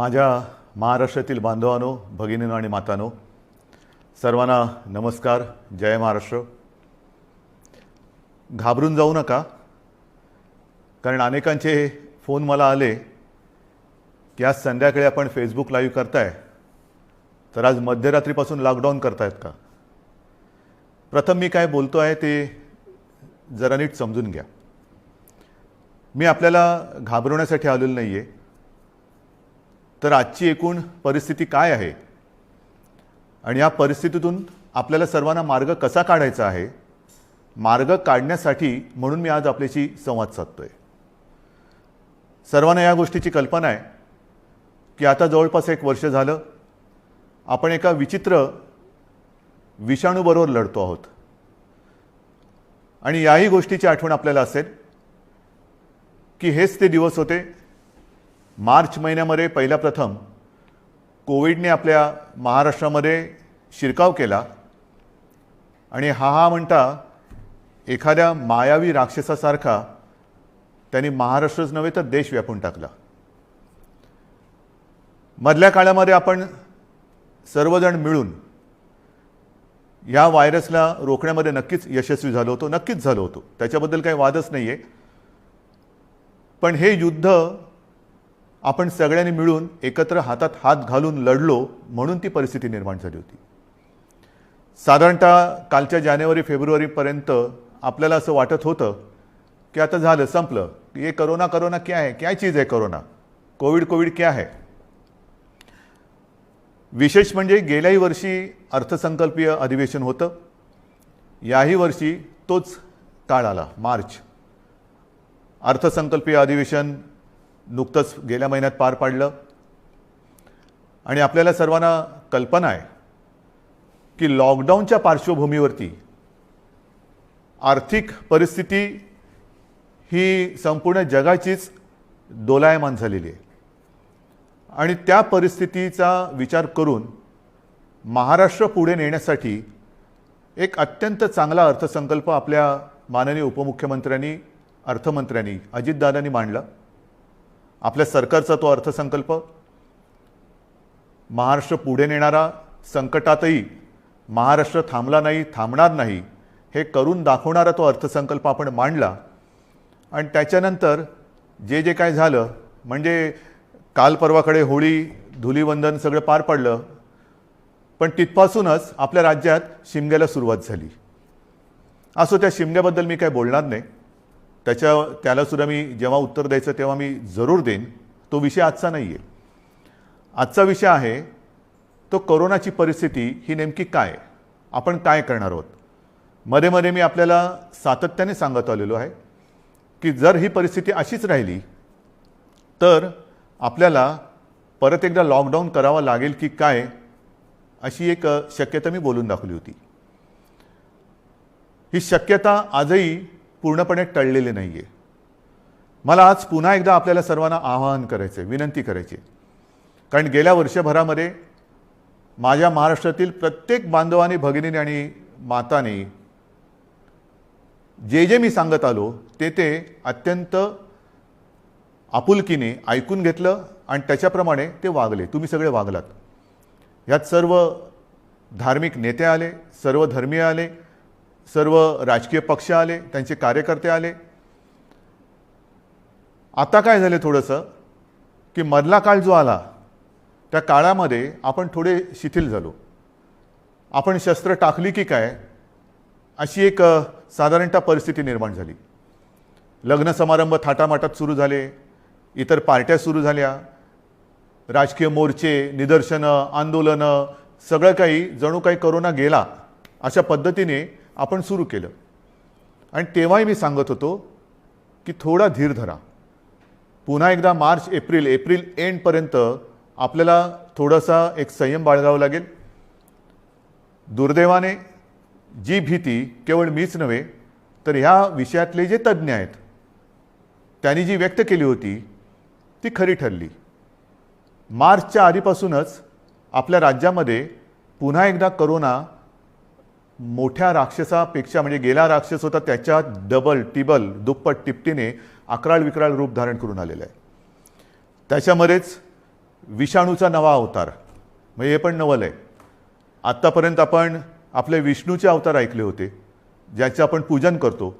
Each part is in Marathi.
माझ्या महाराष्ट्रातील बांधवांनो, भगिनींनो आणि मातांनो, सर्वांना नमस्कार. जय महाराष्ट्र. घाबरून जाऊ नका, कारण अनेकांचे फोन मला आले की आज संध्याकाळी आपण फेसबुक लाईव्ह करताय, तर आज मध्यरात्रीपासून लॉकडाऊन करतायत का. प्रथम मी काय बोलतो आहे ते जरा नीट समजून घ्या. मी आपल्याला घाबरवण्यासाठी आलेलो नाही आहे, तर आजची एकूण परिस्थिती काय आहे आणि या परिस्थितीतून आपल्याला सर्वांना मार्ग कसा काढायचा आहे, मार्ग काढण्यासाठी म्हणून मी आज आपल्याशी संवाद साधतोय. सर्वांना या गोष्टीची कल्पना आहे की आता जवळपास 1 वर्ष झालं आपण एका विचित्र विषाणूबरोबर लढतो आहोत. आणि याही गोष्टीची आठवण आपल्याला असेल की हेच ते दिवस होते मार्च महिन्यामध्ये पहिला प्रथम कोविडने आपल्या महाराष्ट्रामध्ये शिरकाव केला आणि हा म्हणता एखाद्या मायावी राक्षसासारखा त्यांनी महाराष्ट्रच नव्हे तर देश व्यापून टाकला. मधल्या काळामध्ये आपण सर्वजण मिळून या व्हायरसला रोखण्यामध्ये नक्कीच यशस्वी झालो होतो, नक्कीच झालो होतो, त्याच्याबद्दल काही वादच नाही आहे. पण हे युद्ध आपण सगळ्यांनी मिळून एकत्र हातात हात घालून लढलो म्हणून ती परिस्थिती निर्माण झाली होती. साधारणतः कालच्या जानेवारी-फेब्रुवारीपर्यंत आपल्याला असं वाटत होतं की आता झालं, संपलं. ये कोरोना कोरोना क्या है, क्या चीज़ है कोरोना, कोविड क्या है. विशेष म्हणजे गेल्याही वर्षी अर्थसंकल्पीय अधिवेशन होतं, याही वर्षी तोच काळ आला, मार्च. अर्थसंकल्पीय अधिवेशन नुकतंच गेल्या महिन्यात पार पाडलं आणि आपल्याला सर्वांना कल्पना आहे की लॉकडाऊनच्या पार्श्वभूमीवरती आर्थिक परिस्थिती ही संपूर्ण जगाचीच दोलायमान झालेली आहे. आणि त्या परिस्थितीचा विचार करून महाराष्ट्र पुढे नेण्यासाठी एक अत्यंत चांगला अर्थसंकल्प आपल्या माननीय उपमुख्यमंत्र्यांनी, अर्थमंत्र्यांनी, अजितदादांनी मांडला. आपल्या सरकारचा तो अर्थसंकल्प महाराष्ट्र पुढे नेणारा, संकटातही महाराष्ट्र थांबला नाही, थांबणार नाही हे करून दाखवणारा तो अर्थसंकल्प आपण मांडला. आणि त्याच्यानंतर जे जे काय झालं, म्हणजे काल परवाकडे होळी, धुलीवंदन सगळं पार पडलं, पण तिथपासूनच आपल्या राज्यात शिमग्याला सुरुवात झाली. असो, त्या शिमग्याबद्दल मी काय बोलणार नाही, त्यालासुद्धा मी जेव्हा उत्तर द्यायचं तेव्हा मी जरूर देईन. तो विषय आजचा नाही आहे. आजचा विषय आहे तो कोरोनाची परिस्थिती ही नेमकी काय, आपण काय करणार आहोत. मध्ये मध्ये मी आपल्याला सातत्याने सांगत आलेलो आहे की जर ही परिस्थिती अशीच राहिली तर आपल्याला परत एकदा लॉकडाऊन करावा लागेल की काय, अशी एक शक्यता मी बोलून दाखवली होती. ही शक्यता आजही पूर्णपणे टळलेली नाही आहे. मला आज पुन्हा एकदा आपल्याला सर्वांना आवाहन करायचं आहे, विनंती करायची आहे. कारण गेल्या वर्षभरामध्ये माझ्या महाराष्ट्रातील प्रत्येक बांधवांनी, भगिनींनी आणि मातांनी जे जे मी सांगत आलो ते अत्यंत आपुलकीने ऐकून घेतलं आणि त्याच्याप्रमाणे ते वागले. तुम्ही सगळे वागलात. यात सर्व धार्मिक नेते आले, सर्व धर्मीय आले, सर्व राजकीय पक्ष आले, त्यांचे कार्यकर्ते आले. आता काय झाले थोडंसं की मधला काळ जो आला त्या काळामध्ये आपण थोडे शिथिल झालो. आपण शस्त्र टाकली की काय अशी एक साधारणतः परिस्थिती निर्माण झाली. लग्न समारंभ थाटामाटात सुरू झाले, इतर पार्ट्या सुरू झाल्या, राजकीय मोर्चे, निदर्शनं, आंदोलनं, सगळं काही जणू काही कोरोना गेला अशा पद्धतीने आपण सुरू केलं. आणि तेव्हाही मी सांगत होतो की थोडा धीर धरा. पुन्हा एकदा मार्च एप्रिल एंडपर्यंत आपल्याला थोडासा एक संयम बाळगावा लागेल. दुर्दैवाने जी भीती केवळ मीच नव्हे तर ह्या विषयातले जे तज्ज्ञ आहेत त्यांनी जी व्यक्त केली होती ती खरी ठरली. मार्चच्या आधीपासूनच आपल्या राज्यामध्ये पुन्हा एकदा कोरोना मोठ्या राक्षसापेक्षा, म्हणजे गेला राक्षस होता त्याच्या डबल टिबल दुप्पट तिपटीने अकराळ विकराळ रूप धारण करून आलेलं आहे. त्याच्यामध्येच विषाणूचा नवा अवतार, म्हणजे हे पण नवल आहे. आत्तापर्यंत आपण आपले विष्णूचे अवतार ऐकले होते, ज्याचे आपण पूजन करतो.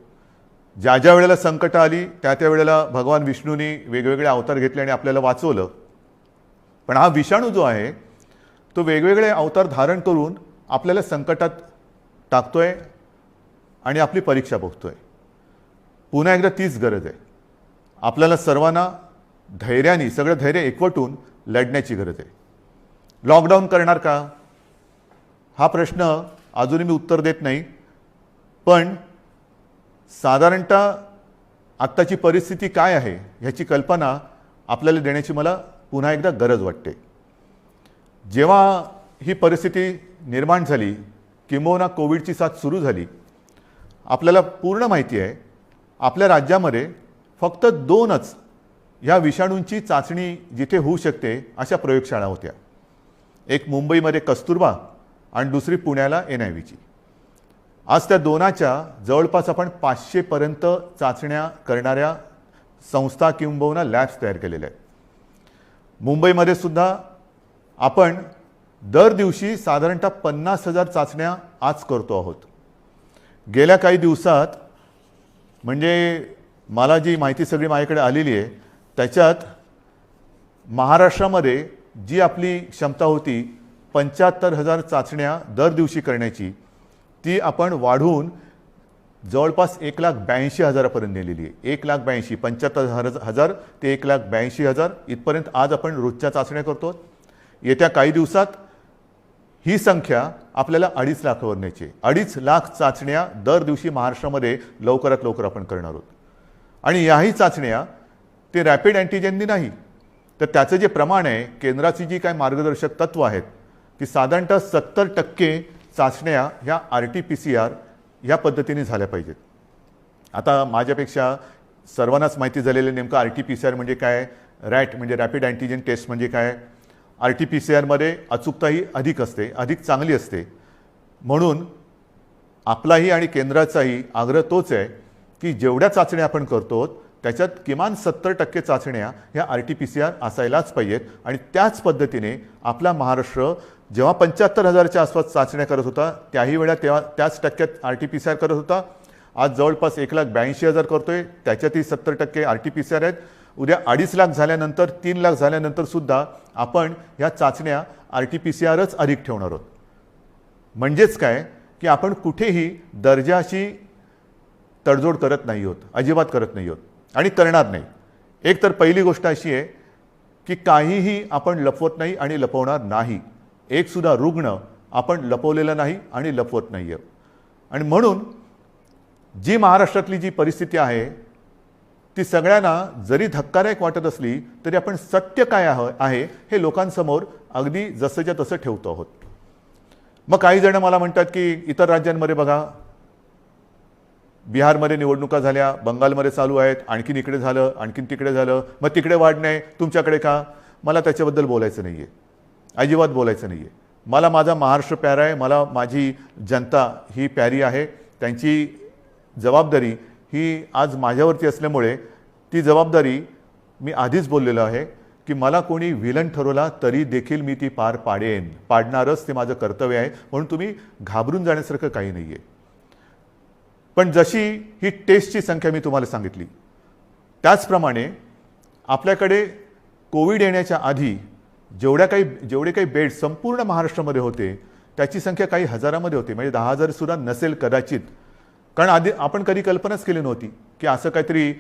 ज्या ज्या वेळेला संकट आली त्या त्या वेळेला भगवान विष्णूंनी वेगवेगळे अवतार घेतले आणि आपल्याला वाचवलं. पण हा विषाणू जो आहे तो वेगवेगळे अवतार धारण करून आपल्याला संकटात टाकतोय आणि आपली परीक्षा बघतोय. पुन्हा एकदा तीच गरज आहे. आपल्याला सर्वांना धैर्याने, सगळं धैर्य एकवटून लढण्याची गरज आहे. लॉकडाऊन करणार का हा प्रश्न अजूनही मी उत्तर देत नाही. पण साधारणतः आत्ताची परिस्थिती काय आहे ह्याची कल्पना आपल्याला देण्याची मला पुन्हा एकदा गरज वाटते. जेव्हा ही परिस्थिती निर्माण झाली, किंबहुना कोविडची साथ सुरू झाली, आपल्याला पूर्ण माहिती आहे आपल्या राज्यामध्ये फक्त 2च ह्या विषाणूंची चाचणी जिथे होऊ शकते अशा प्रयोगशाळा होत्या. एक मुंबईमध्ये कस्तुरबा आणि दुसरी पुण्याला NIVची. आज त्या 2च्या जवळपास आपण 500 पर्यंत चाचण्या करणाऱ्या संस्था किंबहुना लॅब्स तयार केलेल्या आहेत. मुंबईमध्ये सुद्धा आपण दर दिवशी साधारणतः 50,000 चाचण्या आज करतो आहोत. गेल्या काही दिवसात म्हणजे मला जी माहिती सगळी माझ्याकडे आलेली आहे त्याच्यात महाराष्ट्रामध्ये जी आपली क्षमता होती 75,000 चाचण्या दर दिवशी करण्याची, ती आपण वाढवून जवळपास 1,82,000 पर्यंत नेलेली आहे. 1,82,000, 75,000 ते 1,82,000 इथपर्यंत आज आपण रोजच्या चाचण्या करतो. येत्या काही दिवसात ही संख्या आपल्याला 2.5 लाखावर न्यायची आहे. 2.5 लाख चाचण्या दर दिवशी महाराष्ट्रामध्ये लवकरात लवकर आपण करणार आहोत. आणि याही चाचण्या ते रॅपिड अँटीजेननी नाही, तर त्याचं जे प्रमाण आहे, केंद्राची जी काय मार्गदर्शक तत्व आहेत की साधारणतः 70% चाचण्या ह्या RT-PCR ह्या पद्धतीने झाल्या पाहिजेत. आता माझ्यापेक्षा सर्वांनाच माहिती झालेलं नेमकं RT-PCR म्हणजे काय, रॅट म्हणजे रॅपिड अँटीजेन टेस्ट म्हणजे काय. RT-PCRमध्ये अचूकताही अधिक असते, अधिक चांगली असते. म्हणून आपलाही आणि केंद्राचाही आग्रह तोच आहे की जेवढ्या चाचण्या आपण करतो त्याच्यात किमान 70% चाचण्या ह्या RT-PCR असायलाच पाहिजेत. आणि त्याच पद्धतीने आपला महाराष्ट्र जेव्हा 75,000च्या आसपास चाचण्या करत होता त्याही वेळा तेव्हा त्याच टक्क्यात RT-PCR करत होता. आज जवळपास 1,82,000 करतोय, त्याच्यातही 70% RT-PCR आहेत. उद्या 2.5 लाख झाल्यानंतर, 3 लाख झाल्यानंतर सुद्धा आपण ह्या चाचण्या RT-PCRच अधिक ठेवणार आहोत. म्हणजेच काय की आपण कुठेही दर्जाची तडजोड करत नाही आहोत, अजिबात करत नाही आहोत आणि करणार नाही. एक तर पहिली गोष्ट अशी आहे की काहीही आपण लपवत नाही आणि लपवणार नाही. एक सुद्धा रुग्ण आपण लपवलेला नाही आणि लपवत नाही आहे. आणि म्हणून जी महाराष्ट्रातली जी परिस्थिती आहे ती सगळ्यांना जरी धक्कादायक वाटत असली तरी आपण सत्य काय आहे हे लोकांसमोर अगदी जसंच्या तसं ठेवतो आहोत. मग काही जण मला म्हणतात की इतर राज्यांमध्ये बघा, बिहारमध्ये निवडणुका झाल्या, बंगालमध्ये चालू आहेत, आणखीन इकडे झालं, आणखीन तिकडे झालं, मग तिकडे वाढ नाही, तुमच्याकडे का. मला त्याच्याबद्दल बोलायचं नाही आहे, अजिबात बोलायचं नाही आहे. मला माझा महाराष्ट्र प्यारा आहे, मला माझी जनता ही प्यारी आहे. त्यांची जबाबदारी ही आज माझ्यावरती असल्यामुळे ती जबाबदारी मी आधीच बोललेलो आहे की मला कोणी विलन ठरवला तरी देखील मी ती पार पाडेन, पाडणारच, ते माझं कर्तव्य आहे. म्हणून तुम्ही घाबरून जाण्यासारखं काही नाही आहे. पण जशी ही टेस्टची संख्या मी तुम्हाला सांगितली त्याचप्रमाणे आपल्याकडे कोविड येण्याच्या आधी जेवढे काही बेड संपूर्ण महाराष्ट्रामध्ये होते त्याची संख्या काही हजारामध्ये होती, म्हणजे 10,000 सुद्धा नसेल कदाचित. कारण आधी आपण कधी कल्पनाच केली नव्हती की असं काहीतरी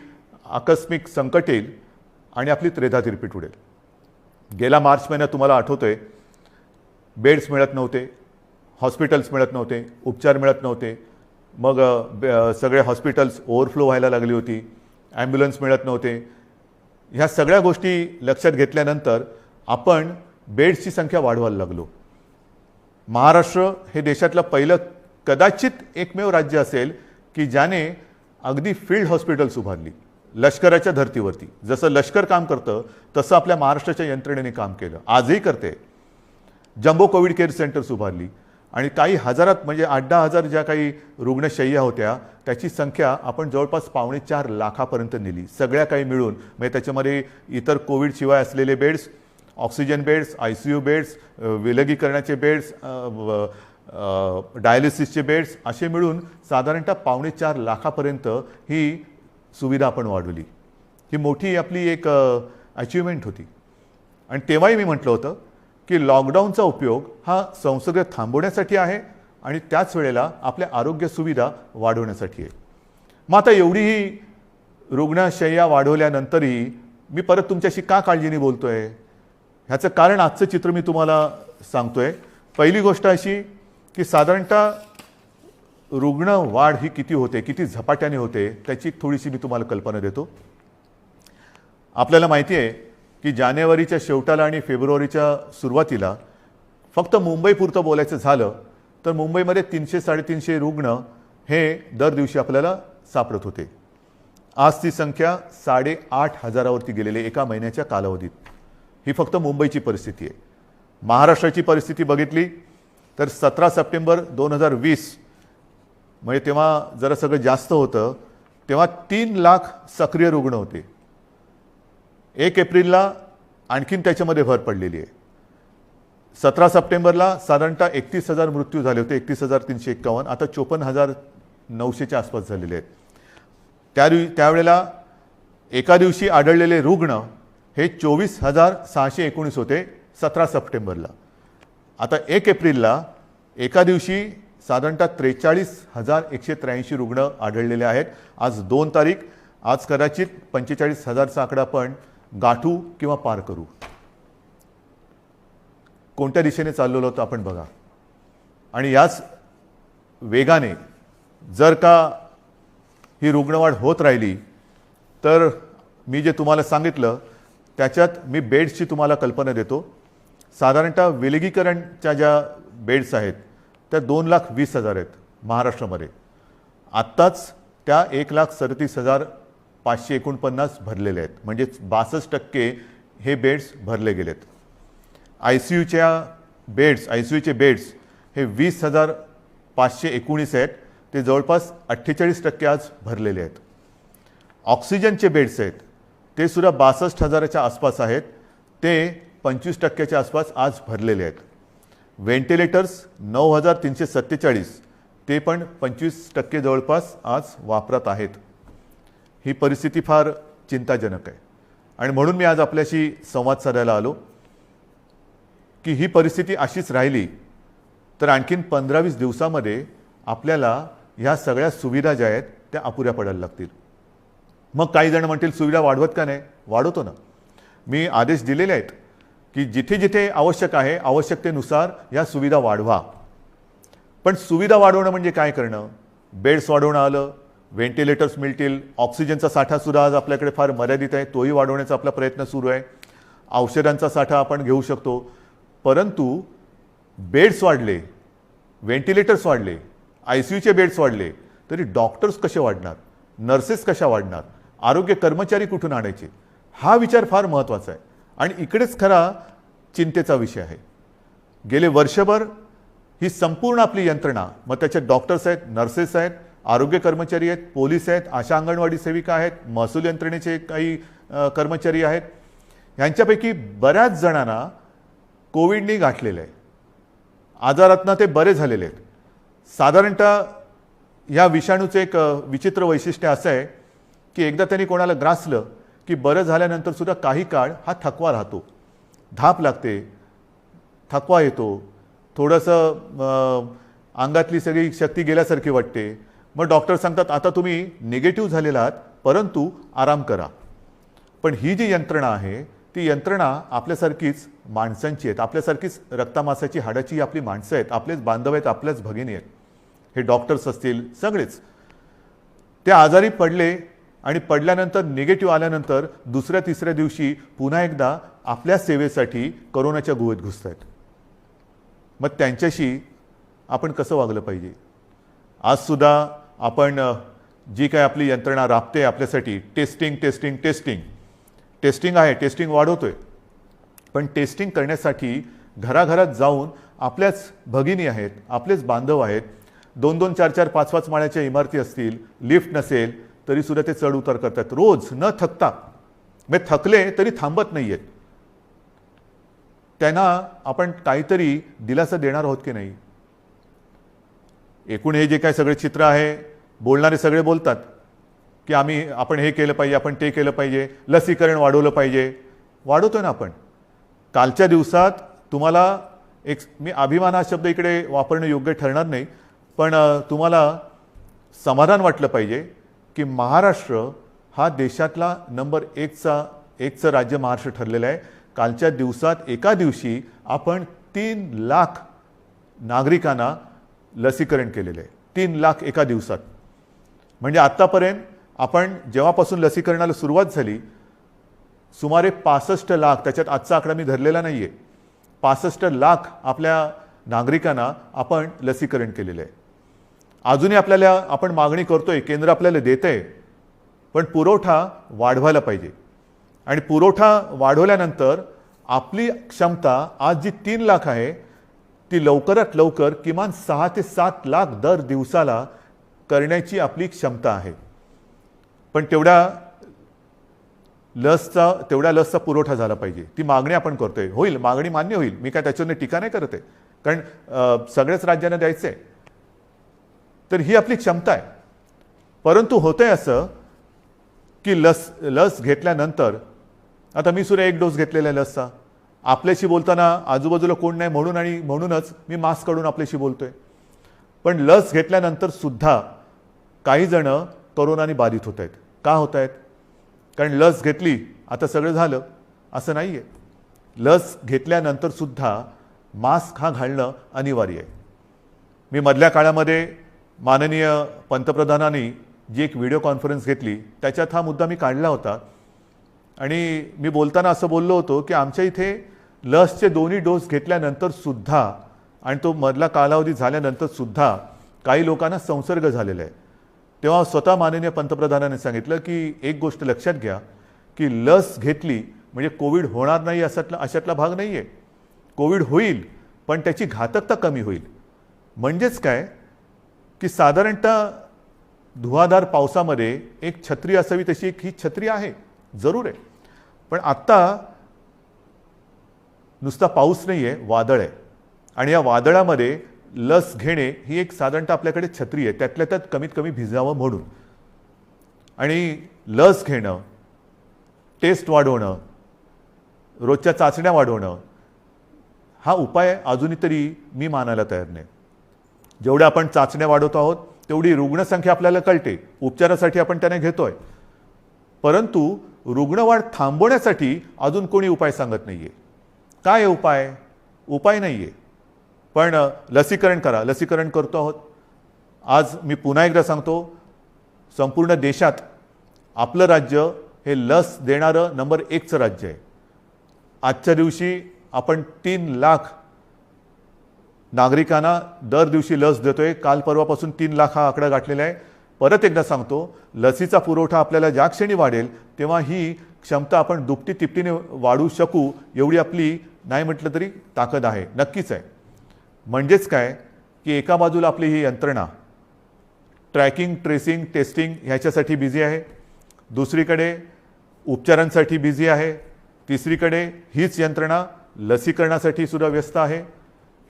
आकस्मिक संकट येईल आणि आपली त्रेधा तिरपीट उडेल. गेला मार्च महिन्यात तुम्हाला आठवतंय बेड्स मिळत नव्हते, हॉस्पिटल्स मिळत नव्हते, उपचार मिळत नव्हते. मग सगळे हॉस्पिटल्स ओव्हरफ्लो व्हायला लागली होती, ॲम्ब्युलन्स मिळत नव्हते. ह्या सगळ्या गोष्टी लक्षात घेतल्यानंतर आपण बेड्सची संख्या वाढवायला लागलो. महाराष्ट्र हे देशातलं पहिलं कदाचित एकमेव राज्य असेल की ज्याने अगदी फील्ड हॉस्पिटल्स उभारली लष्कराच्या धर्तीवरती. जसं लष्कर काम करतं तसं आपल्या महाराष्ट्राच्या यंत्रणेने काम केलं, आजही करते. जम्बो कोविड केअर सेंटर्स उभारली आणि काही हजारात म्हणजे 8-10 ज्या काही रुग्णशय्या होत्या त्याची संख्या आपण जवळपास 3.25 लाखापर्यंत नेली, सगळ्या काही मिळून. म्हणजे त्याच्यामध्ये इतर कोविडशिवाय असलेले beds, oxygen beds, ICU beds, विलगीकरणाचे बेड्स, डायलिसिसचे बेड्स असे मिळून साधारणतः 4.25 लाखापर्यंत ही सुविधा आपण वाढवली. ही मोठी आपली एक अचिव्हमेंट होती. आणि तेव्हाही मी म्हटलं होतं की लॉकडाऊनचा उपयोग हा संसर्ग थांबवण्यासाठी आहे आणि त्याच वेळेला आपल्या आरोग्य सुविधा वाढवण्यासाठी आहे. मग आता एवढीही रुग्णशय्या वाढवल्यानंतरही मी परत तुमच्याशी का काळजीने बोलतोय, ह्याचं कारण आजचं चित्र मी तुम्हाला सांगतोय. पहिली गोष्ट अशी की साधारणतः रुग्ण वाढ ही किती होते, किती झपाट्याने होते, त्याची थोडीशी मी तुम्हाला कल्पना देतो. आपल्याला माहिती आहे की जानेवारीच्या शेवटाला आणि फेब्रुवारीच्या सुरुवातीला फक्त मुंबईपुरतं बोलायचं झालं तर मुंबईमध्ये 300-350 रुग्ण हे दर दिवशी आपल्याला सापडत होते. आज ती संख्या 8,500वरती गेलेली एका महिन्याच्या कालावधीत. ही फक्त मुंबईची परिस्थिती आहे. महाराष्ट्राची परिस्थिती बघितली तर 17 सप्टेंबर 2020 म्हणजे तेव्हा जरा सगळं जास्त होतं, तेव्हा 3 लाख सक्रिय रुग्ण होते. 1 एप्रिलला आणखीन त्याच्यामध्ये भर पडलेली आहे. 17 सप्टेंबरला साधारणतः 31,000 मृत्यू झाले होते, 31,351. आता 54,900च्या आसपास झालेले आहेत. त्यावेळेला एका दिवशी आढळलेले रुग्ण हे 24,619 होते 17 सप्टेंबरला. आता 1 एप्रिलला एका दिवशी साधारणतः 43,183 रुग्ण आढळलेले आहेत. आज 2 तारीख, आज कदाचित 45,000चा आकडा आपण गाठू किंवा पार करू. कोणत्या दिशेने चाललेलो होतं आपण बघा. आणि याच वेगाने जर का ही रुग्णवाढ होत राहिली तर मी जे तुम्हाला सांगितलं त्याच्यात मी बेड्सची तुम्हाला कल्पना देतो. साधारणतः विलगीकरणच्या ज्या बेड्स आहेत त्या 2,20,000 आहेत महाराष्ट्रामध्ये. आत्ताच त्या 1,37,549 भरलेले आहेत, म्हणजे 62% हे बेड्स भरले गेलेत. ICUचे बेड्स हे 20,519 आहेत, ते जवळपास 48% आज भरलेले आहेत. ऑक्सिजनचे बेड्स आहेत ते सुद्धा 62,000च्या आसपास आहेत, ते 25%च्या आसपास आज भरलेले आहेत. व्हेंटिलेटर्स 9,347, ते पण 25% जवळपास आज वापरात आहेत. ही परिस्थिती फार चिंताजनक आहे. आणि म्हणून मी आज आपल्याशी संवाद साधायला आलो की ही परिस्थिती अशीच राहिली तर आणखीन 15-20 दिवसामध्ये आपल्याला ह्या सगळ्या सुविधा ज्या आहेत त्या अपुऱ्या पडायला लागतील. मग काही जण म्हणतील सुविधा वाढवत का नाही? वाढवतो ना. मी आदेश दिलेले आहेत की जिथे जिथे आवश्यक आहे आवश्यकतेनुसार या सुविधा वाढवा. पण सुविधा वाढवणं म्हणजे काय करणं? बेड्स वाढवणं आलं, व्हेंटिलेटर्स मिळतील, ऑक्सिजनचा साठासुद्धा आज आपल्याकडे फार मर्यादित आहे, तोही वाढवण्याचा आपला प्रयत्न सुरू आहे. औषधांचा साठा आपण घेऊ शकतो, परंतु बेड्स वाढले, व्हेंटिलेटर्स वाढले, ICUचे बेड्स वाढले तरी डॉक्टर्स कसे वाढणार, नर्सेस कशा वाढणार, आरोग्य कर्मचारी कुठून आणायचे? हा विचार फार महत्त्वाचा आहे आणि इकडेच खरा चिंतेचा विषय आहे. गेले वर्षभर ही संपूर्ण आपली यंत्रणा, मग त्याच्यात डॉक्टर्स आहेत, नर्सेस आहेत, आरोग्य कर्मचारी आहेत, पोलीस आहेत, आशा अंगणवाडी सेविका आहेत, महसूल यंत्रणेचे काही कर्मचारी आहेत, यांच्यापैकी बऱ्याच जणांना कोविडने गाठलेलं आहे. आजारातनं ते बरे झालेले आहेत. साधारणतः ह्या विषाणूचं एक विचित्र वैशिष्ट्य असं आहे की एकदा त्यांनी कोणाला ग्रासलं की बरं झाल्यानंतर सुद्धा काही काळ हा थकवा राहतो, धाप लागते, थकवा येतो, थोडंसं अंगातली सगळी शक्ती गेल्यासारखी वाटते. मग डॉक्टर सांगतात आता तुम्ही निगेटिव्ह झालेला आहात परंतु आराम करा. पण ही जी यंत्रणा आहे ती यंत्रणा आपल्यासारखीच माणसांची आहेत, आपल्यासारखीच रक्तामासाची हाडाची आपली माणसं आहेत, आपलेच बांधव आहेत, आपल्याच भगिनी आहेत. हे डॉक्टर्स असतील सगळेच ते आजारी पडले आणि पडल्यानंतर निगेटिव्ह आल्यानंतर दुसऱ्या तिसऱ्या दिवशी पुन्हा एकदा आपल्या सेवेसाठी कोरोनाच्या गुहेत घुसत आहेत. मग त्यांच्याशी आपण कसं वागलं पाहिजे? आजसुद्धा आपण जी काय आपली यंत्रणा राबते आपल्यासाठी, टेस्टिंग आहे, टेस्टिंग वाढवतोय, पण टेस्टिंग करण्यासाठी घराघरात जाऊन आपल्याच भगिनी आहेत, आपलेच बांधव आहेत, 2-2, 4-4, 5-5 माळ्याच्या इमारती असतील, लिफ्ट नसेल तरीसुद्धा ते चढ उतार करतात रोज न थकता. मग थकले तरी थांबत नाही आहेत. त्यांना आपण काहीतरी दिलासा देणार आहोत की नाही. एकूण हे जे काय सगळे चित्र आहे, बोलणारे सगळे बोलतात की आपण हे केलं पाहिजे, आपण ते केलं पाहिजे, लसीकरण वाढवलं पाहिजे. वाढवतोय ना आपण. कालच्या दिवसात तुम्हाला मी अभिमान हा शब्द इकडे वापरणं योग्य ठरणार नाही, पण तुम्हाला समाधान वाटलं पाहिजे की महाराष्ट्र हा देशातला नंबर एकचं राज्य महाराष्ट्र ठरलेलं आहे. कालच्या दिवसात एका दिवशी आपण 3 लाख नागरिकांना लसीकरण केलेलं आहे. 3 लाख एका दिवसात. म्हणजे आत्तापर्यंत आपण जेव्हापासून लसीकरणाला सुरुवात झाली सुमारे 65 लाख, त्याच्यात आजचा आकडा मी धरलेला नाही आहे, 65 लाख आपल्या नागरिकांना आपण लसीकरण केलेलं आहे. अजूनही आपण मागणी करतोय, केंद्र आपल्याला देतंय, पण पुरवठा वाढवायला पाहिजे. आणि पुरवठा वाढवल्यानंतर आपली क्षमता आज जी 3 लाख आहे ती लवकरात लवकर किमान 6 ते 7 लाख दर दिवसाला करण्याची आपली क्षमता आहे. पण तेवढ्या लसचा पुरवठा झाला पाहिजे. ती मागणी आपण करतोय. होईल, मागणी मान्य होईल, मी काय त्याच्यावर टीका नाही करत आहे, कारण सगळ्याच राज्यांना द्यायचं आहे. तर ही आपली क्षमता आहे. परंतु होतंय असं की लस घेतल्यानंतर, आता मी सुद्धा 1 डोस घेतलेला आहे लसचा. आपल्याशी बोलताना आजूबाजूला कोण नाही म्हणूनच मी मास्क काढून आपल्याशी बोलतोय. पण लस घेतल्यानंतर सुद्धा काही जण कोरोनाने बाधित होत आहेत. का होत आहेत? कारण लस घेतली आता सगळं झालं असं नाही आहे. लस घेतल्यानंतर सुद्धा मास्क हा घालणं अनिवार्य आहे. मी मधल्या काळामध्ये माननीय पंतप्रधानांनी जी एक व्हिडिओ कॉन्फरन्स घेतली त्याच्यात हा मुद्दा मी काढला होता. आणि मी बोलताना असं बोललो होतो की आमच्या इथे लसचे 2 डोस घेतल्यानंतर सुद्धा आणि तो मधला कालावधी झाल्यानंतर सुद्धा काही लोकांना संसर्ग झालेला आहे. तेव्हा स्वतः माननीय पंतप्रधानांनी सांगितलं की एक गोष्ट लक्षात घ्या की लस घेतली म्हणजे कोविड होणार नाही अशातला भाग नाही आहे. कोविड होईल, पण त्याची घातकता कमी होईल. म्हणजेच काय की साधारणतः धुवाधार पावसामध्ये एक छत्री असावी तशी ही छत्री आहे, जरूर आहे. पण आत्ता नुसता पाऊस नाही आहे, वादळ आहे. आणि या वादळामध्ये लस घेणे ही एक साधारणतः आपल्याकडे छत्री आहे, त्यातल्या त्यात कमीत कमी भिजावं म्हणून. आणि लस घेणं, टेस्ट वाढवणं, रोजच्या चाचण्या वाढवणं हा उपाय अजूनही तरी मी मानायला तयार नाही. जेवढ्या आपण चाचण्या वाढवतो आहोत तेवढी रुग्णसंख्या आपल्याला कळते, उपचारासाठी आपण त्याने घेतोय. परंतु रुग्णवाढ थांबवण्यासाठी अजून कोणी उपाय सांगत नाहीये. काय उपाय? उपाय नाहीये. पण लसीकरण करा, लसीकरण करतो आहोत. आज मी पुन्हा एकदा सांगतो, संपूर्ण देशात आपलं राज्य हे लस देणारं नंबर 1चं राज्य आहे. आजच्या दिवशी आपण 3 लाख नागरिकांना दर दिवशी लस देतोय. काल परवापासून 3 लाख हा आकडा गाठलेला आहे. परत एकदा सांगतो, लसीचा पुरवठा आपल्याला ज्या क्षणी वाढेल तेव्हा ही क्षमता आपण दुपटी तिपटीने वाढवू शकू एवढी आपली नाही म्हटलं तरी ताकद आहे, नक्कीच आहे. म्हणजेच काय की एका बाजूला आपली ही यंत्रणा ट्रॅकिंग, ट्रेसिंग, टेस्टिंग ह्याच्यासाठी बिझी आहे, दुसरीकडे उपचारांसाठी बिझी आहे, तिसरीकडे हीच यंत्रणा लसीकरणासाठी सुद्धा व्यस्त आहे.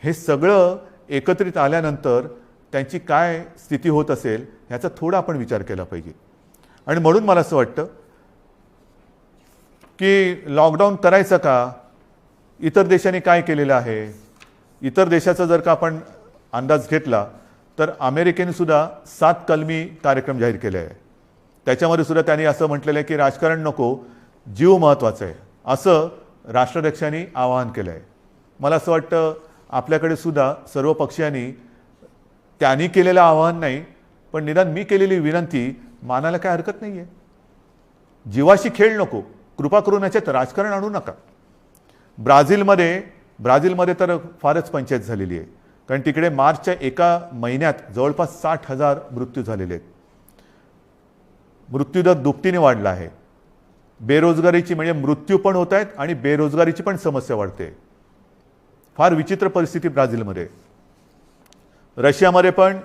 हे सगळं एकत्रित आल्यानंतर त्यांची काय स्थिती होत असेल ह्याचा थोडा आपण विचार केला पाहिजे. आणि म्हणून मला असं वाटतं की लॉकडाऊन करायचं का? इतर देशांनी काय केलेलं आहे? इतर देशाचा जर का आपण अंदाज घेतला तर अमेरिकेने सुद्धा 7 कलमी कार्यक्रम जाहीर केले आहे. त्याच्यामध्ये सुद्धा त्यांनी असं म्हटलेलं आहे की राजकारण नको, जीव महत्त्वाचा आहे, असं राष्ट्राध्यक्षांनी आवाहन केलं आहे. मला असं वाटतं आपल्याकडे सुद्धा सर्व पक्षीयांनी त्यांनी केलेलं आवाहन नाही, पण निदान मी केलेली विनंती मानायला काय हरकत नाही आहे. जीवाशी खेळ नको, कृपा करून याच्यात राजकारण आणू नका. ब्राझीलमध्ये तर फारच पंचायत झालेली आहे, कारण तिकडे मार्चच्या एका महिन्यात जवळपास 60,000 मृत्यू झालेले आहेत. मृत्यूदर दुपटीने वाढला आहे. बेरोजगारीची म्हणजे मृत्यू पण होत आहेत आणि बेरोजगारीची पण समस्या वाढते. फार विचित्र परिस्थिती ब्राझीलमध्ये. रशियामध्ये पण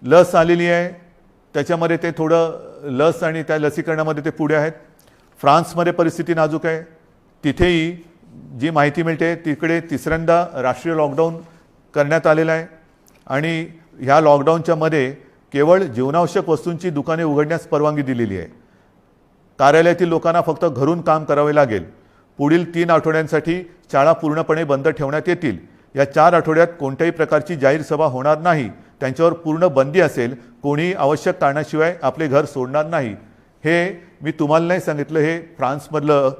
लस आलेली आहे, त्याच्यामध्ये ते थोडं लस आणि त्या लसीकरणामध्ये ते पुढे आहेत. फ्रान्समध्ये परिस्थिती नाजूक आहे. तिथेही जी माहिती मिळते तिकडे तिसऱ्यांदा राष्ट्रीय लॉकडाऊन करण्यात आलेला आहे आणि ह्या लॉकडाऊनच्या मध्ये केवळ जीवनावश्यक वस्तूंची दुकाने उघडण्यास परवानगी दिलेली आहे. कार्यालयातील लोकांना फक्त घरून काम करावे लागेल. पुढील 3 आठवड्यांसाठी शाळा पूर्णपणे बंद ठेवण्यात येतील. या 4 आठवड्यात कोणत्याही प्रकारची जाहीर सभा होणार नाही. त्यांच्यावर पूर्ण बंदी असेल. कोणी आवश्यक कारणाशिवाय आपले घर सोडणार नाही. हे मी तुम्हाला नाही सांगितलं, हे फ्रान्समधलं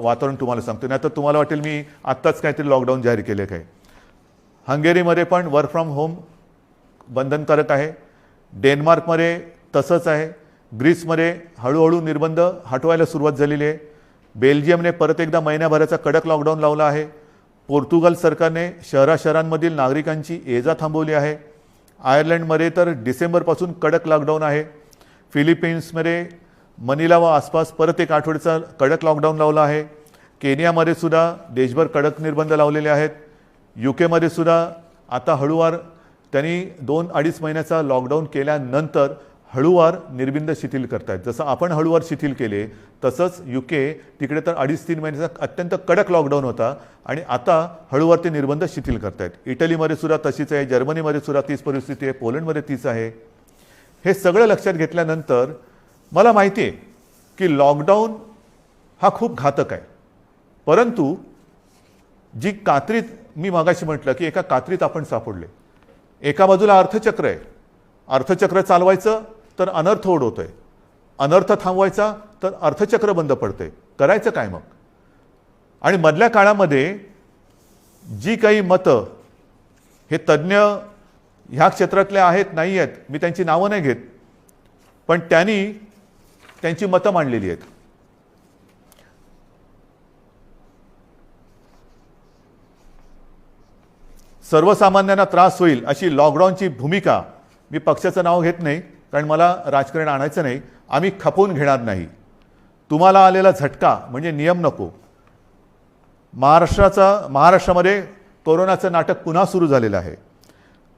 वातावरण तुम्हाला सांगतो. नाही तर तुम्हाला वाटेल मी आत्ताच काहीतरी लॉकडाऊन जाहीर केले काय. हंगेरीमध्ये पण वर्क फ्रॉम होम बंधनकारक आहे. डेन्मार्कमध्ये तसंच आहे. ग्रीसमध्ये हळूहळू निर्बंध हटवायला सुरुवात झालेली आहे. बेल्जियमने परत एकदा महिन्याभराचा कडक लॉकडाऊन लावला आहे. पोर्तुगाल सरकारने शहरांमधील नागरिकांची ये जा थांबवली आहे. आयर्लंडमध्ये तर डिसेंबरपासून कडक लॉकडाऊन आहे. फिलिपिन्समध्ये मनिला व आसपास परत एक आठवड्याचा कडक लॉकडाऊन लावला आहे. केनियामध्ये सुद्धा देशभर कडक निर्बंध लावलेले आहेत. UK सुद्धा आता हळूवार त्यांनी 2-2.5 महिन्याचा लॉकडाऊन केल्यानंतर हळूवार निर्बंध शिथिल करतायत. जसं आपण हळूवार शिथिल केले तसंच UK तिकडे तर 2.5-3 महिन्याचा अत्यंत कडक लॉकडाऊन होता आणि आता हळूवार ते निर्बंध शिथिल करतायत. इटलीमध्ये सुद्धा तशीच आहे. जर्मनीमध्ये सुद्धा तीच परिस्थिती आहे. पोलंडमध्ये तीच आहे. हे सगळं लक्षात घेतल्यानंतर मला माहिती आहे की लॉकडाऊन हा खूप घातक आहे. परंतु जी कात्रीत मी मागाशी म्हटलं की एका कात्रीत आपण सापडले. एका बाजूला अर्थचक्र आहे. अर्थचक्र चालवायचं तर अनर्थ ओढवतोय. अनर्थ थांबवायचा तर अर्थचक्र बंद पडतंय. करायचं काय मग. आणि मधल्या काळामध्ये जी काही मतं हे तज्ज्ञ ह्या क्षेत्रातले आहेत नाही आहेत, मी त्यांची नावं नाही घेत, पण त्यांनी त्यांची मतं मांडलेली आहेत. सर्वसामान्यांना त्रास होईल अशी लॉकडाऊनची भूमिका, मी पक्षाचं नाव घेत नाही कारण मला राजकारण आणायचं नाही, आम्ही खपवून घेणार नाही. तुम्हाला आलेला झटका म्हणजे नियम नको. महाराष्ट्रामध्ये कोरोनाचं नाटक पुन्हा सुरू झालेलं आहे.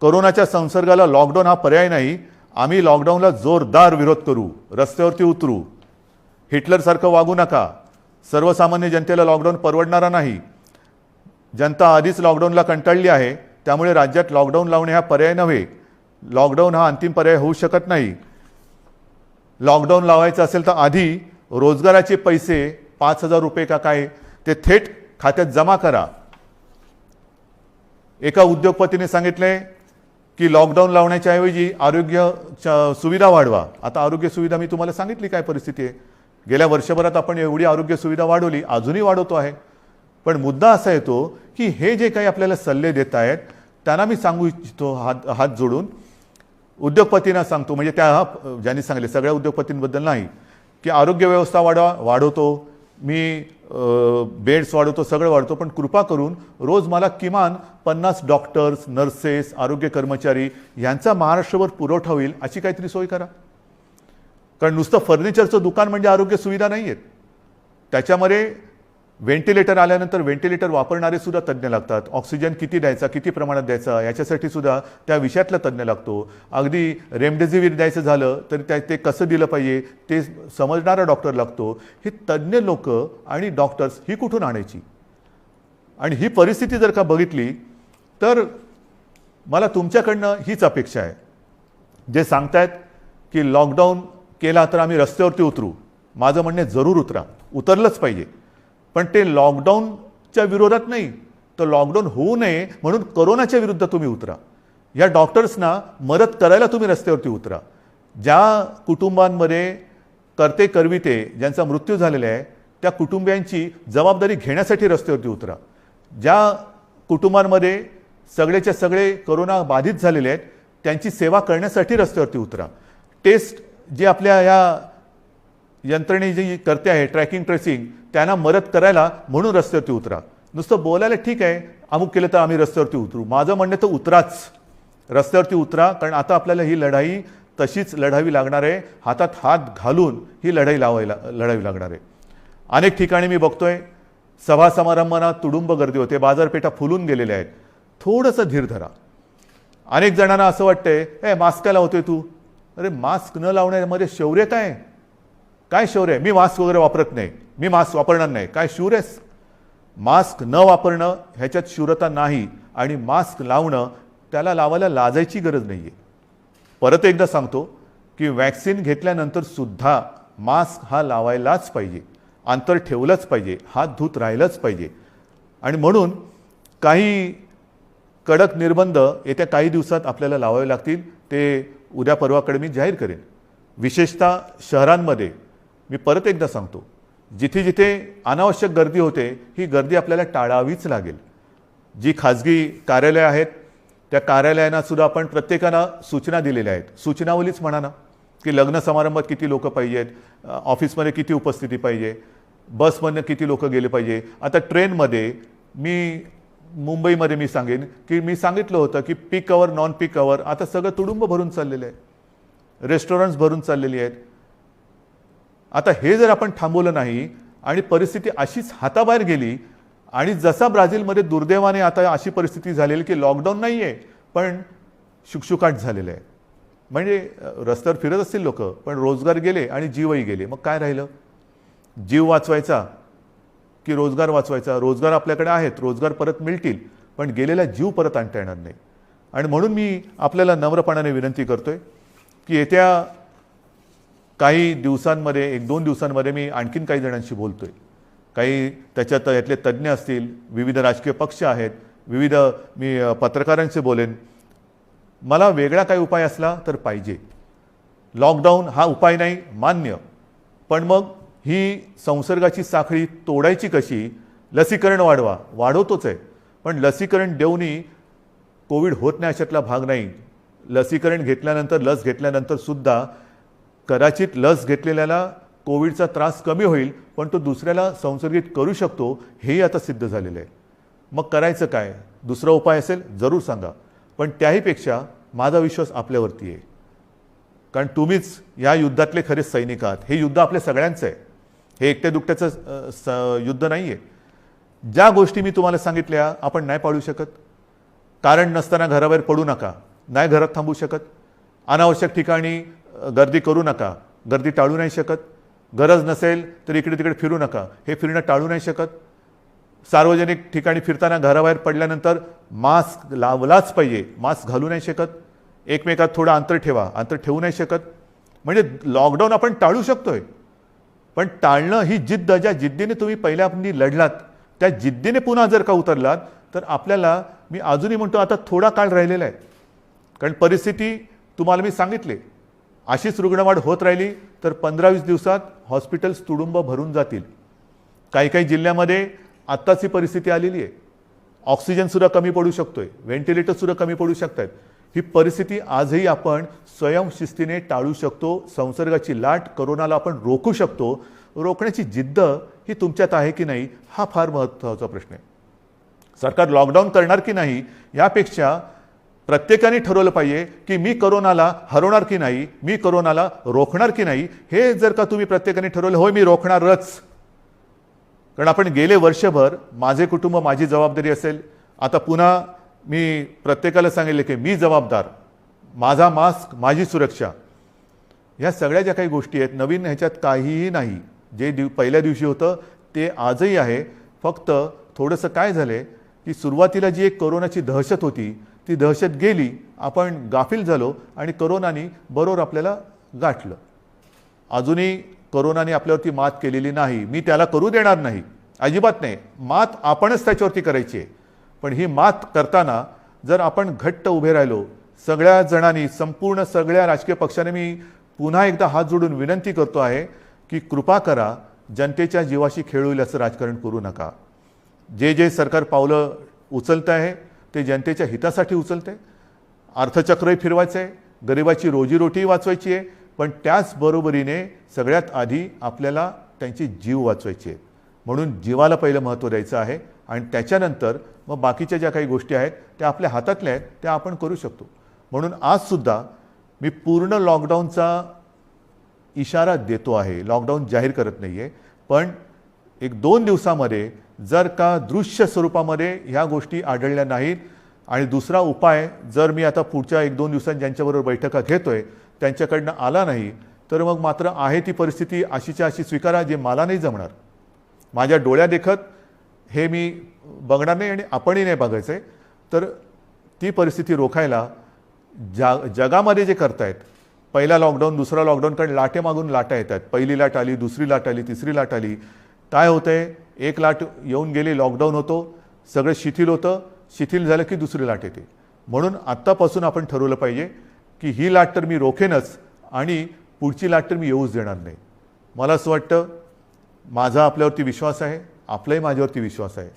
कोरोनाच्या संसर्गाला लॉकडाऊन हा पर्याय नाही. आम्ही लॉकडाऊनला जोरदार विरोध करू. रस्त्यावरती उतरू. हिटलरसारखं वागू नका. सर्वसामान्य जनतेला लॉकडाऊन परवडणारा नाही. जनता आधीच लॉकडाऊनला कंटाळली आहे. त्यामुळे राज्यात लॉकडाऊन लावणे हा पर्याय नव्हे. लॉकडाऊन हा अंतिम पर्याय होऊ शकत नाही. लॉकडाऊन लावायचं असेल तर आधी रोजगाराचे पैसे 5,000 रुपये का काय ते थेट खात्यात जमा करा. एका उद्योगपतीने सांगितले की लॉकडाऊन लावण्याच्या ऐवजी आरोग्य सुविधा वाढवा. आता आरोग्य सुविधा मी तुम्हाला सांगितली काय परिस्थिती आहे. गेल्या वर्षभरात आपण एवढी आरोग्य सुविधा वाढवली, अजूनही वाढवतो आहे. पण मुद्दा असा येतो की हे जे काही आपल्याला सल्ले देत आहेत त्यांना मी सांगू इच्छितो हात जोडून, उद्योगपतींना सांगतो, म्हणजे त्या ज्यांनी सांगले सगळ्या उद्योगपतींबद्दल नाही, की आरोग्य व्यवस्था वाढवतो मी, बेड्स वाढवतो, सगळं वाढवतो, पण कृपा करून रोज मला किमान 50 डॉक्टर्स, नर्सेस, आरोग्य कर्मचारी यांचा महाराष्ट्रभर पुरवठा होईल अशी काहीतरी सोय करा. कारण नुसतं फर्निचरचं दुकान म्हणजे आरोग्य सुविधा नाही आहेत. त्याच्यामध्ये व्हेंटिलेटर आल्यानंतर व्हेंटिलेटर वापरणारे सुद्धा तज्ज्ञ लागतात. ऑक्सिजन किती द्यायचा, किती प्रमाणात द्यायचा याच्यासाठी सुद्धा त्या विषयातला तज्ज्ञ लागतो. अगदी रेमडेसिवीर द्यायचं झालं तर ते कसं दिलं पाहिजे ते समजणारा डॉक्टर लागतो. ही तज्ज्ञ लोक आणि डॉक्टर्स ही कुठून आणायची. आणि ही परिस्थिती जर का बघितली तर मला तुमच्याकडनं हीच अपेक्षा आहे. जे सांगतायत की लॉकडाऊन केला तर आम्ही रस्त्यावरती उतरू, माझं म्हणणे जरूर उतरा, उतरलंच पाहिजे. पण ते लॉकडाऊनच्या विरोधात नाही, तर लॉकडाऊन होऊ नये म्हणून कोरोनाच्या विरुद्ध तुम्ही उतरा. या डॉक्टर्सना मदत करायला तुम्ही रस्त्यावरती उतरा. ज्या कुटुंबांमध्ये करते करविते ज्यांचा मृत्यू झालेला आहे त्या कुटुंबियांची जबाबदारी घेण्यासाठी रस्त्यावरती उतरा. ज्या कुटुंबांमध्ये सगळेच्या सगळे कोरोना बाधित झालेले आहेत त्यांची सेवा करण्यासाठी रस्त्यावरती उतरा. टेस्ट जे आपल्या या यंत्रणे जी करते आहे ट्रॅकिंग ट्रेसिंग त्यांना मदत करायला म्हणून रस्त्यावरती उतरा. नुसतं बोलायला ठीक आहे अमुक केलं तर आम्ही रस्त्यावरती उतरू, माझं म्हणणं तर उतराच, रस्त्यावरती उतरा. कारण आता आपल्याला ही लढाई तशीच लढावी लागणार आहे. हातात हात घालून ही लढाई लढावी लागणार आहे. अनेक ठिकाणी मी बघतोय सभा समारंभांना तुडुंब गर्दी होते, बाजारपेठा फुलून गेलेल्या आहेत. थोडंसं धीर धरा. अनेक जणांना असं वाटतंय मास्क काय लावतोय तू. अरे मास्क न लावण्यामध्ये शौर्य काय. काय शौर्य आहे? मी मास्क वगैरे वापरत नाही, मी मास्क वापरणार नाही. काय शूर आहेस? मास्क न वापरणं ह्याच्यात शूरता नाही. आणि मास्क लावणं, त्याला लावायला लाजायची गरज नाही आहे. परत एकदा सांगतो की वॅक्सिन घेतल्यानंतर सुद्धा मास्क हा लावायलाच पाहिजे, अंतर ठेवलंच पाहिजे, हात धुत राहिलंच पाहिजे. आणि म्हणून काही कडक निर्बंध येत्या काही दिवसात आपल्याला लावावे लागतील. ते उद्या परवाकडे मी जाहीर करेन. विशेषतः शहरांमध्ये मी परत एकदा सांगतो, जिथे जिथे अनावश्यक गर्दी होते, ही गर्दी आपल्याला टाळावीच लागेल. जी खाजगी कार्यालय आहेत, त्या कार्यालयांना सुद्धा आपण प्रत्येकाला सूचना दिलेल्या आहेत. सूचनावलीच म्हणा ना, की लग्न समारंभात किती लोक पाहिजेत, ऑफिसमध्ये किती उपस्थिती पाहिजे, बसमधनं किती लोक गेले पाहिजे. आता ट्रेनमध्ये मी मुंबईमध्ये मी सांगेन की मी सांगितलं होतं की पीक अवर नॉन पीक अवर आता सगळं तुडुंब भरून चाललेलं आहे, रेस्टॉरंट्स भरून चाललेली आहेत. आता हे जर आपण थांबवलं नाही आणि परिस्थिती अशीच हाताबाहेर गेली आणि जसा ब्राझीलमध्ये दुर्दैवाने आता अशी परिस्थिती झालेली की लॉकडाऊन नाही आहे पण शुकशुकाट झालेलं आहे. म्हणजे रस्त्यावर फिरत असतील लोक पण रोजगार गेले आणि जीवही गेले. मग काय राहिलं? जीव वाचवायचा की रोजगार वाचवायचा? रोजगार आपल्याकडे आहेत, रोजगार परत मिळतील, पण गेलेला जीव परत आणता येणार नाही. आणि म्हणून मी आपल्याला नम्रपणाने विनंती करतोय की येत्या काही दिवसांमध्ये, 1-2 दिवसांमध्ये मी आणखीन काही जणांशी बोलतोय. काही त्याच्यात यातले तज्ज्ञ असतील, विविध राजकीय पक्ष आहेत, विविध मी पत्रकारांशी बोलेन. मला वेगळा काही उपाय असला तर पाहिजे. लॉकडाऊन हा उपाय नाही, मान्य, पण मग ही संसर्गाची साखळी तोडायची कशी? लसीकरण वाढवा, वाढवतोच आहे, पण लसीकरण देऊनही कोविड होत नाही अशातला भाग नाही. लसीकरण घेतल्यानंतर, लस घेतल्यानंतर सुद्धा कदाचित लस घेतलेल्याला कोविडचा त्रास कमी होईल, पण तो दुसऱ्याला संसर्गित करू शकतो, हेही आता सिद्ध झालेलं आहे. मग करायचं काय? दुसरा उपाय असेल जरूर सांगा, पण त्याहीपेक्षा माझा विश्वास आपल्यावरती आहे. कारण तुम्हीच या युद्धातले खरे सैनिक आहात. हे युद्ध आपल्या सगळ्यांचं आहे, हे एकट्या दुकट्याचं युद्ध नाही आहे. ज्या गोष्टी मी तुम्हाला सांगितल्या आपण नाही पाळू शकत. कारण नसताना घराबाहेर पडू नका, नाही घरात थांबू शकत. अनावश्यक ठिकाणी गर्दी करू नका, गर्दी टाळू नाही शकत. गरज नसेल तर इकडे तिकडे फिरू नका, हे फिरणं टाळू नाही शकत. सार्वजनिक ठिकाणी फिरताना घराबाहेर पडल्यानंतर मास्क लावलाच पाहिजे, मास्क घालू नाही शकत. एकमेकात थोडं अंतर ठेवा, अंतर ठेवू नाही शकत. म्हणजे लॉकडाऊन आपण टाळू शकतोय, पण टाळणं ही जिद्द, ज्या जिद्दीने तुम्ही पहिल्यापासून लढलात, त्या जिद्दीने पुन्हा जर का उतरलात तर आपल्याला, मी अजूनही म्हणतो आता थोडा काळ राहिलेला आहे. कारण परिस्थिती तुम्हाला मी सांगितले, अशीच रुग्णवाढ होत राहिली तर 15-20 दिवसात हॉस्पिटल्स तुडुंब भरून जातील. काही काही जिल्ह्यामध्ये आत्ताची परिस्थिती आलेली आहे. ऑक्सिजनसुद्धा कमी पडू शकतोय, व्हेंटिलेटरसुद्धा कमी पडू शकत आहेत. ही परिस्थिती आजही आपण स्वयंशिस्तीने टाळू शकतो. संसर्गाची लाट, कोरोनाला आपण रोखू शकतो. रोखण्याची जिद्द ही तुमच्यात आहे की नाही, हा फार महत्त्वाचा प्रश्न आहे. सरकार लॉकडाऊन करणार की नाही यापेक्षा प्रत्येकाने ठरवलं पाहिजे की मी कोरोनाला हरवणार की नाही, मी कोरोनाला रोखणार की नाही. हे जर का तुम्ही प्रत्येकाने ठरवलं, होय मी रोखणारच. कारण आपण गेले वर्षभर माझे कुटुंब माझी जबाबदारी असेल, आता पुन्हा मी प्रत्येकाला सांगितले की मी जबाबदार, माझा मास्क माझी सुरक्षा. ह्या सगळ्या ज्या काही गोष्टी आहेत, नवीन ह्याच्यात काहीही नाही. जे पहिल्या दिवशी होतं ते आजही आहे. फक्त थोडंसं काय झालं की सुरुवातीला जी एक कोरोनाची दहशत होती ती दहशत गेली, आपण गाफील झालो आणि कोरोनाने बरोबर आपल्याला गाठलं. अजूनही कोरोनाने आपल्यावरती मात केलेली नाही, मी त्याला करू देणार नाही, अजिबात नाही. मात आपणच त्याच्यावरती करायची आहे. पण ही मात करताना जर आपण घट्ट उभे राहिलो, सगळ्या जणांनी, संपूर्ण सगळ्या राजकीय पक्षाने मी पुन्हा एकदा हात जोडून विनंती करतो आहे की कृपा करा, जनतेच्या जीवाशी खेळ होईल असं राजकारण करू नका. जे जे सरकार पावलं उचलतं आहे ते जनतेच्या हितासाठी उचलते. अर्थचक्रही फिरवायचं आहे, गरिबाची रोजीरोटी वाचवायची आहे, पण त्याचबरोबरीने सगळ्यात आधी आपल्याला त्यांची जीव वाचवायची आहे. म्हणून जीवाला पहिलं महत्त्व द्यायचं आहे आणि त्याच्यानंतर मग बाकीच्या ज्या काही गोष्टी आहेत त्या आपल्या हातातल्या आहेत त्या आपण करू शकतो. म्हणून आजसुद्धा मी पूर्ण लॉकडाऊनचा इशारा देतो आहे, लॉकडाऊन जाहीर करत नाही आहे. पण 1-2 दिवसामध्ये जर का दृश्य स्वरूपामध्ये ह्या गोष्टी आढळल्या नाहीत आणि दुसरा उपाय जर मी आता पुढच्या 1-2 दिवसांत ज्यांच्याबरोबर बैठका घेतोय त्यांच्याकडनं आला नाही, तर मग मात्र आहे ती परिस्थिती अशीच्या अशी स्वीकारा, जे मला नाही जमणार. माझ्या डोळ्या देखत हे मी बघणार नाही आणि आपणही नाही बघायचं आहे. तर ती परिस्थिती रोखायला जगामध्ये जे करतायत, पहिला लॉकडाऊन दुसरा लॉकडाऊन, कारण लाटे मागून लाटा येतात. पहिली लाट आली, दुसरी लाट आली, तिसरी लाट आली. काय होतं आहे, एक लाट येऊन गेली, लॉकडाऊन होतो, सगळं शिथिल होतं, शिथिल झालं की दुसरी लाट येते. म्हणून आत्तापासून आपण ठरवलं पाहिजे की ही लाट तर मी रोखेनच आणि पुढची लाट तर मी येऊच देणार नाही. मला असं वाटतं, माझा आपल्यावरती विश्वास आहे, आपलाही माझ्यावरती विश्वास आहे.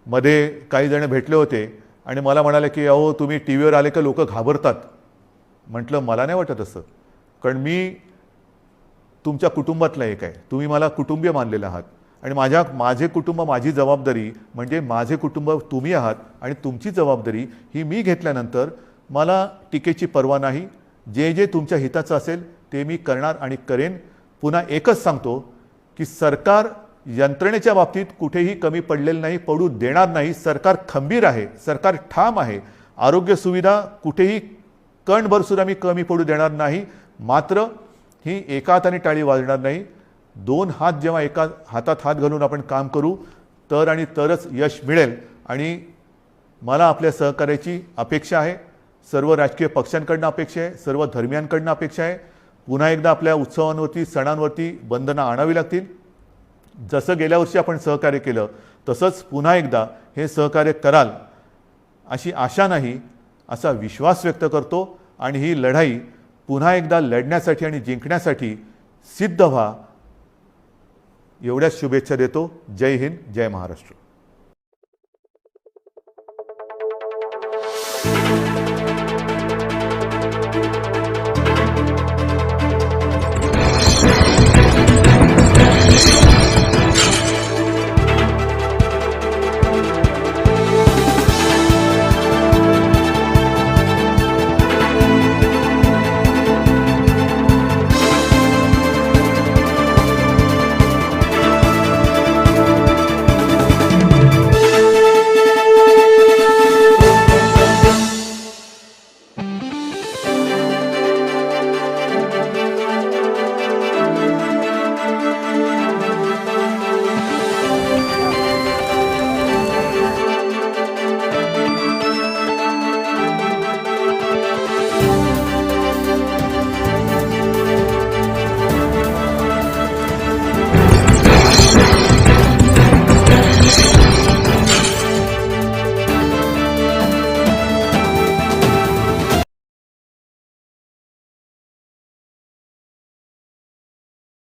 मध्ये काही जण भेटले होते आणि मला म्हणाले की अहो तुम्ही टी व्हीवर आले का लोक घाबरतात. म्हटलं मला नाही वाटत असं, कारण मी तुमच्या कुटुंबातला एक आहे, तुम्ही मला कुटुंबीय मानलेले आहात आणि माझे कुटुंब, माझी जबाबदारी म्हणजे माझे कुटुंब तुम्ही आहात आणि तुमची जबाबदारी ही मी घेतल्यानंतर मला टीकेची पर्वा नाही. जे जे तुमच्या हिताचं असेल ते मी करणार आणि करेन. पुन्हा एकच सांगतो की सरकार यंत्रणेच्या बाबतीत कुठेही कमी पडलेलं नाही, पडू देणार नाही. सरकार खंबीर आहे, सरकार ठाम आहे. आरोग्य सुविधा कुठेही कणभर सुद्धा मी कमी पडू देणार नाही. मात्र ही एका हाताने टाळी वाजणार नाही. दोन हात जेव्हा एका हातात हात घालून आपण काम करू तर आणि तरच यश मिळेल. आणि मला आपल्या सहकार्याची अपेक्षा आहे, सर्व राजकीय पक्षांकडनं अपेक्षा आहे, सर्व धर्मियांकडनं अपेक्षा आहे. पुन्हा एकदा आपल्या उत्सवांवरती, सणांवरती बंधनं आणावी लागतील. जसं गेल्या वर्षी आपण सहकार्य केलं तसंच पुन्हा एकदा हे सहकार्य कराल अशी आशा नाही, असा विश्वास व्यक्त करतो. आणि ही लढाई पुन्हा एकदा लढण्यासाठी आणि जिंकण्यासाठी सिद्ध व्हा, एवढ्याच शुभेच्छा देतो. जय हिंद, जय महाराष्ट्र.